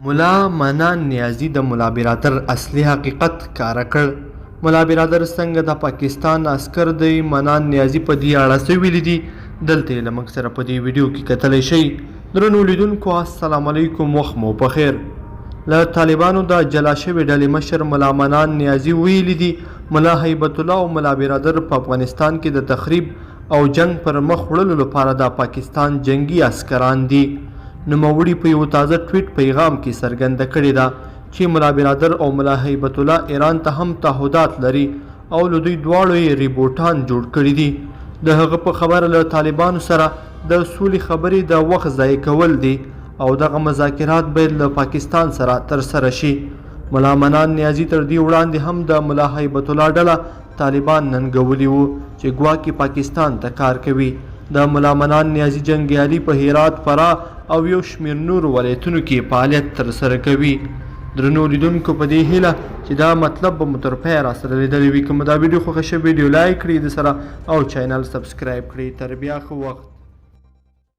ملا منان نیازي د ملا برادر اصلي حقیقت ښکاره کړ. ملا برادر څنګه د پاکستان عسکر د منان نیازي په دې اړه څه ویلي دي دلته یې له موږ سره په دې ویډیو کې کتلی شئ. درنو لیدونکو السلام علیکم، وخت مو بخیر. له طالبانو د جلا شوې ډلې مشر ملا منان نیازي ویلي دي ملا هیبت الله او ملا برادر په افغانستان کې د تخریب او جنگ پر مخ وړلو لپاره د پاکستان جنگي عسکران دي. نوموړي په یو تازه ټویټ پیغام کې څرګنده کړې ده چې ملا برادر او ملا هیبت الله ایران ته هم تعهدات لري او له دوی دواړو یې ریبوټان جوړ کړي دي. د هغه په خبره له طالبانو سره د سولې خبرې د وخت ضایع کول دي او دغه مذاکرات باید له پاکستان سره ترسره شي. ملا منان نیازي تر دې وړاندې هم د ملا هیبت الله ډله طالبان ننګولي وو چې ګواکې پاکستان ته کار کوي. د ملا منان نیازي جنګیالي په هرات، فراه او یو شمېر نورو ولایتونو کې فعالیت ترسره کوي. درنو لیدونکو په دې هیله چې دا مطلب به مو تر پایه راسره لیدلی وي. که مو دا ویډیو خوښه شوې ویډیو لایک کړئ د سره او چینل سبسکرایب کړئ. تر بیا ښه وخت.